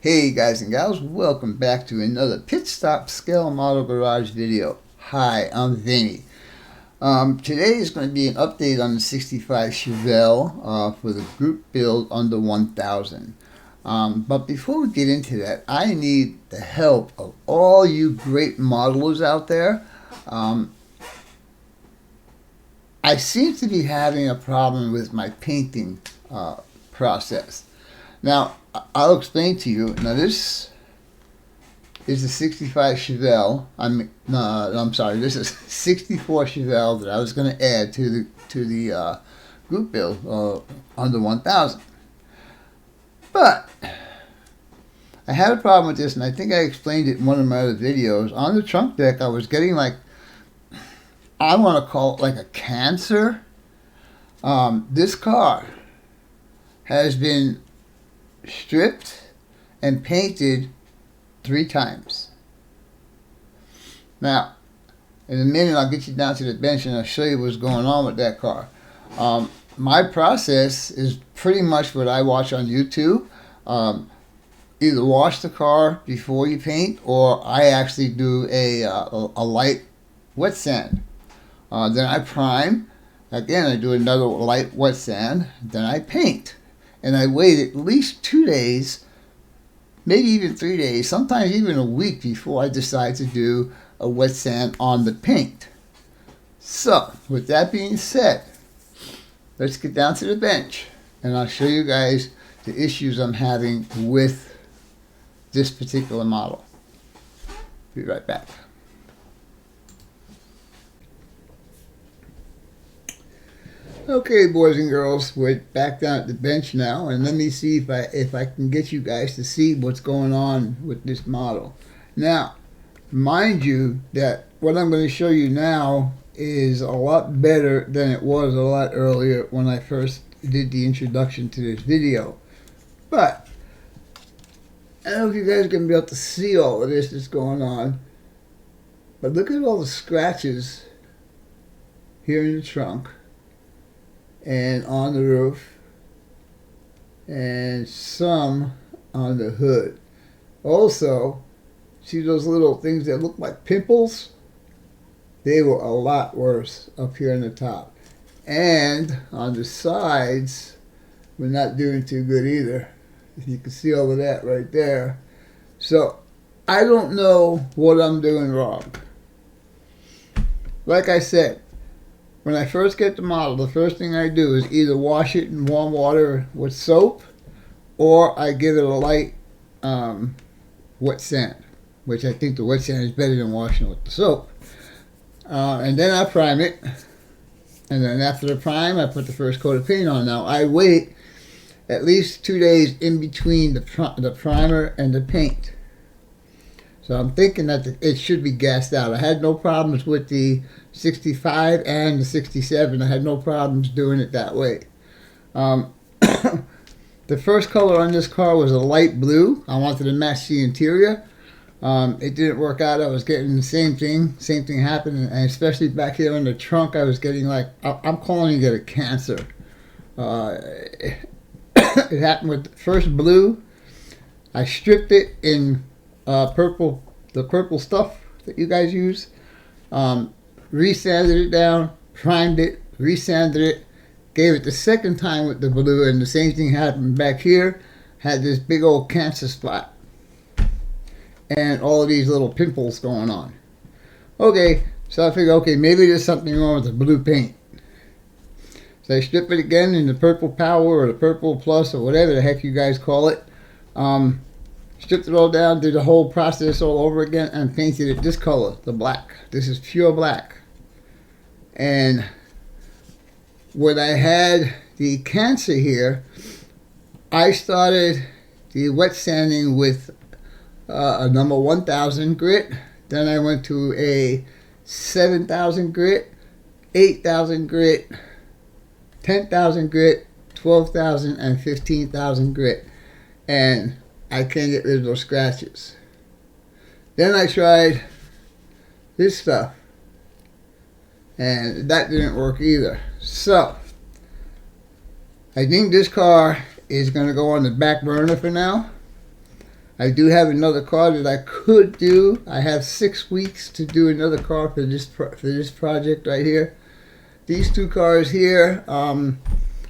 Hey guys and gals, welcome back to another Pit Stop Scale Model Garage video. Hi, I'm Vinny. Today is going to be an update on the 65 Chevelle for the group build under 1000. But before we get into that, I need the help of all you great modelers out there. I seem to be having a problem with my painting process. Now, I'll explain to you. Now, this is the 65 Chevelle. I'm sorry. This is 64 Chevelle that I was going to add to the group build under 1000. But I had a problem with this, and I think I explained it in one of my other videos. On the trunk deck, I was getting like, I want to call it like a cancer. This car has been stripped and painted 3 times. Now, in a minute I'll get you down to the bench and I'll show you what's going on with that car. My process is pretty much what I watch on YouTube. Either wash the car before you paint, or I actually do a light wet sand. Then I prime. Again, I do another light wet sand. Then I paint. And I wait at least 2 days, maybe even 3 days, sometimes even a week before I decide to do a wet sand on the paint. So, with that being said, let's get down to the bench and I'll show you guys the issues I'm having with this particular model. Be right back. Okay, boys and girls, we're back down at the bench now, and let me see if I can get you guys to see what's going on with this model. Now, mind you that what I'm going to show you now is a lot better than it was a lot earlier when I first did the introduction to this video. But I don't know if you guys are going to be able to see all of this that's going on, but look at all the scratches here in the trunk and on the roof, and some on the hood. Also, see those little things that look like pimples? They were a lot worse up here on the top. And on the sides, we're not doing too good either. You can see all of that right there. So, I don't know what I'm doing wrong. Like I said, when I first get the model, the first thing I do is either wash it in warm water with soap, or I give it a light wet sand, which I think the wet sand is better than washing it with the soap. And then I prime it, and then after the prime, I put the first coat of paint on. Now, I wait at least 2 days in between the primer and the paint. So I'm thinking that it should be gassed out. I had no problems with the 65 and the 67. I had no problems doing it that way. The first color on this car was a light blue. I wanted to match the interior. It didn't work out. I was getting the same thing. Same thing happened, and especially back here in the trunk, I was getting like, I'm calling it a cancer. It happened with the first blue. I stripped it in purple, the purple stuff that you guys use. Resanded it down, primed it, resanded it, gave it the second time with the blue, and the same thing happened back here. Had this big old cancer spot and all of these little pimples going on. Okay, so I figured, okay, maybe there's something wrong with the blue paint. So I stripped it again in the purple power or the purple plus or whatever the heck you guys call it. Stripped it all down, did the whole process all over again, and painted it this color, the black. This is pure black. And when I had the cancer here, I started the wet sanding with a number 1000 grit. Then I went to a 7000 grit, 8000 grit, 10,000 grit, 12,000, and 15,000 grit. And I can't get rid of those scratches. Then I tried this stuff, and that didn't work either. So, I think this car is going to go on the back burner for now. I do have another car that I could do. I have 6 weeks to do another car for this project right here. These two cars here,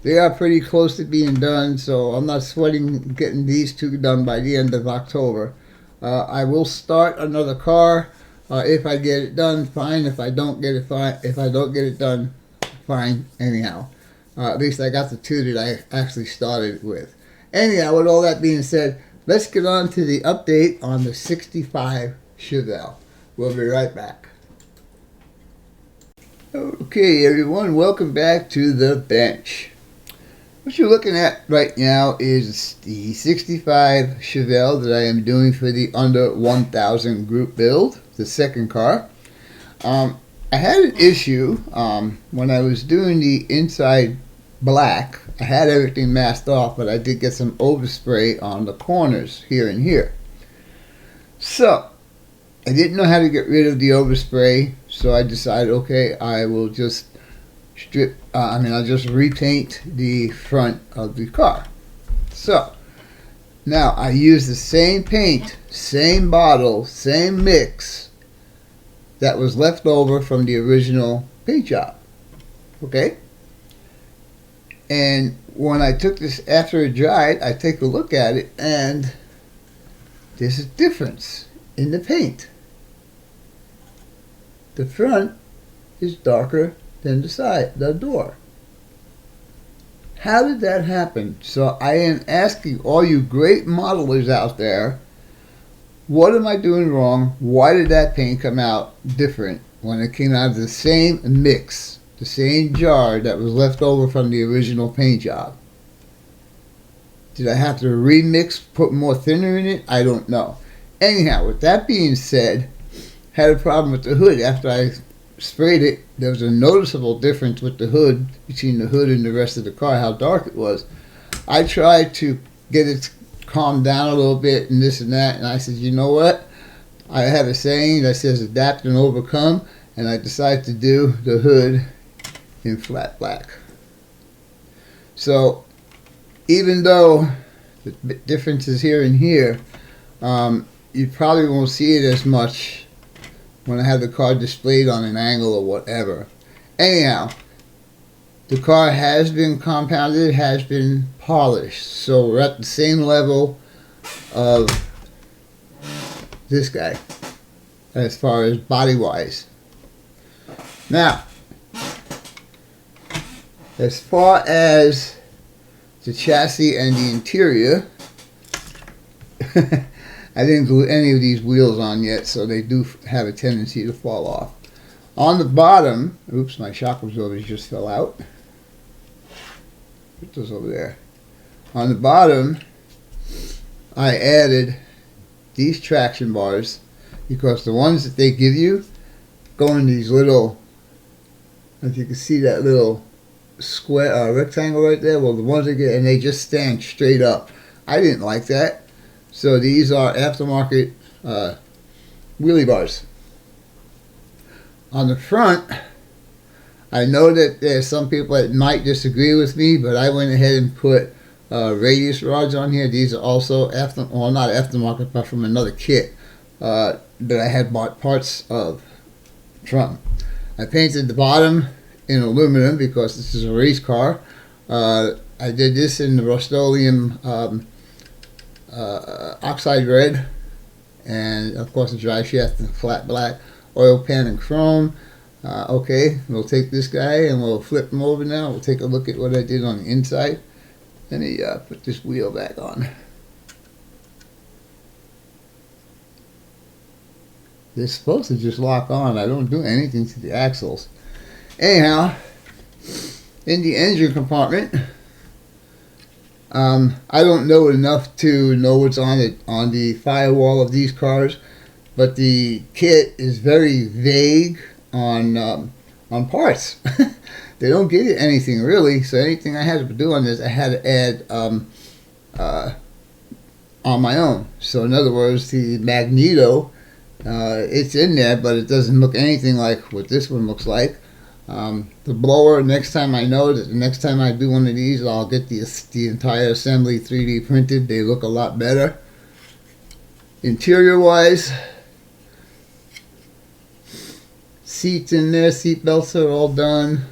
they are pretty close to being done, so I'm not sweating getting these two done by the end of October. I will start another car. If I get it done, fine. If I don't get it, fine. If I don't get it done, fine. Anyhow, at least I got the two that I actually started with. Anyhow, with all that being said, let's get on to the update on the 65 Chevelle. We'll be right back. Okay, everyone, welcome back to the bench. What you're looking at right now is the 65 Chevelle that I am doing for the under 1,000 group build, the second car. I had an issue when I was doing the inside black. I had everything masked off, but I did get some overspray on the corners here and here. So, I didn't know how to get rid of the overspray, so I decided, okay, I will just I'll just repaint the front of the car. So, now I use the same paint, same bottle, same mix that was left over from the original paint job. Okay? And when I took this after it dried, I take a look at it and there's a difference in the paint. The front is darker than the side, the door. How did that happen? So I am asking all you great modelers out there, what am I doing wrong? Why did that paint come out different when it came out of the same mix, the same jar that was left over from the original paint job? Did I have to remix, put more thinner in it? I don't know. Anyhow, with that being said, had a problem with the hood. After I sprayed it, there was a noticeable difference with the hood, between the hood and the rest of the car, how dark it was. I tried to get it calmed down a little bit and this and that, and I said, you know what? I have a saying that says adapt and overcome, and I decided to do the hood in flat black. So, even though the difference is here and here, you probably won't see it as much when I have the car displayed on an angle or whatever. Anyhow, the car has been compounded, has been polished, so we're at the same level of this guy as far as body wise. Now, as far as the chassis and the interior, I didn't glue any of these wheels on yet, so they do have a tendency to fall off. On the bottom, oops, my shock absorbers just fell out. Put those over there. On the bottom, I added these traction bars because the ones that they give you go in these little, if you can see that little square rectangle right there, well, the ones they get, and they just stand straight up. I didn't like that. So these are aftermarket wheelie bars. On the front, I know that there's some people that might disagree with me, but I went ahead and put radius rods on here. These are also not aftermarket, but from another kit that I had bought parts of from. I painted the bottom in aluminum because this is a race car. I did this in the Rust-Oleum oxide red, and of course the dry shaft in flat black, oil pan and chrome. Okay, we'll take this guy and we'll flip him over now. We'll take a look at what I did on the inside. Let me put this wheel back on. They're supposed to just lock on. I don't do anything to the axles. Anyhow, in the engine compartment, I don't know enough to know what's on it on the firewall of these cars, but the kit is very vague on parts. They don't give you anything really, so anything I had to do on this, I had to add on my own. So in other words, the magneto, it's in there, but it doesn't look anything like what this one looks like. The blower, next time I know that the next time I do one of these, I'll get the entire assembly 3D printed. They look a lot better. Interior wise, seats in there, seat belts are all done,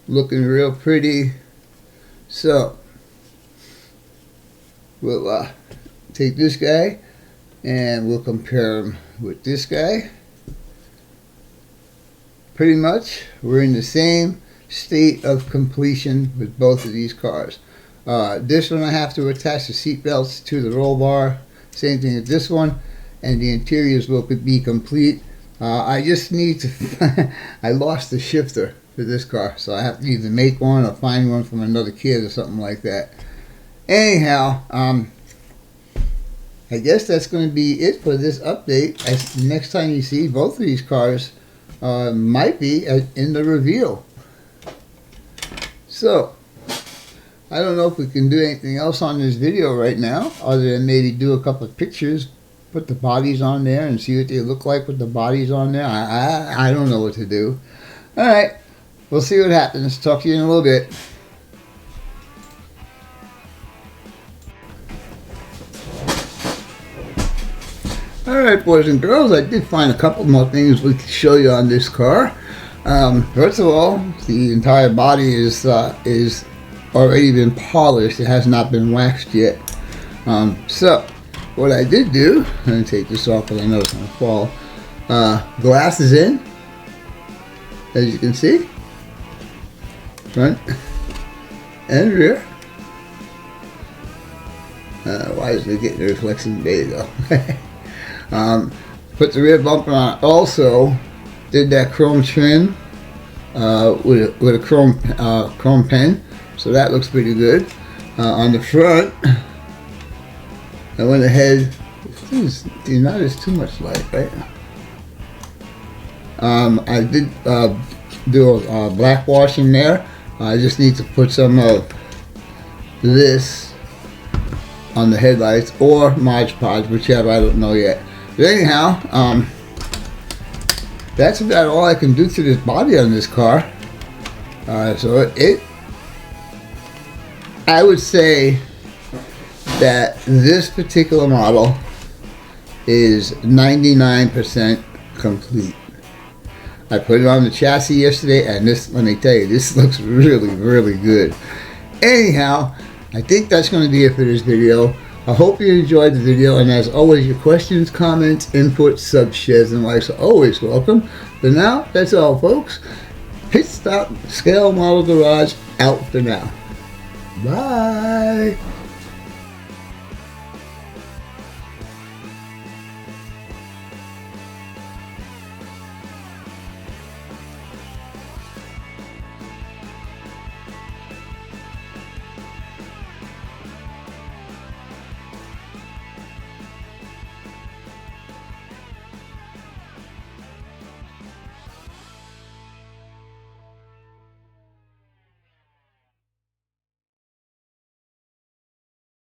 looking real pretty. So we'll take this guy and we'll compare him with this guy. Pretty much we're in the same state of completion with both of these cars. This one I have to attach the seat belts to the roll bar, same thing as this one, and the interiors will be complete. I just need to I lost the shifter for this car, so I have to either make one or find one from another kid or something like that. Anyhow, I guess that's going to be it for this update. Next time you see both of these cars might be in the reveal. So I don't know if we can do anything else on this video right now, other than maybe do a couple of pictures, put the bodies on there and see what they look like with the bodies on there. I don't know what to do. Alright, we'll see what happens. Talk to you in a little bit. Alright, boys and girls, I did find a couple more things we could show you on this car. First of all, the entire body is already been polished. It has not been waxed yet. So what I did do, let me take this off because I know it's going to fall. Glass is in, as you can see, front and rear. Why is it getting a reflection? There you go. Put the rear bumper on. Also did that chrome trim with a chrome pen, so that looks pretty good. On the front, I went ahead. Not as too much light, right? I did do a black wash in there. I just need to put some of this on the headlights or Mod Podge, whichever, I don't know yet. But anyhow, that's about all I can do to this body on this car. So I would say that this particular model is 99% complete. I put it on the chassis yesterday, and this, let me tell you, this looks really, really good. Anyhow, I think that's going to be it for this video. I hope you enjoyed the video, and as always, your questions, comments, input, subs, shares, and likes are always welcome. But now, that's all, folks. Pit Stop Scale Model Garage out for now. Bye.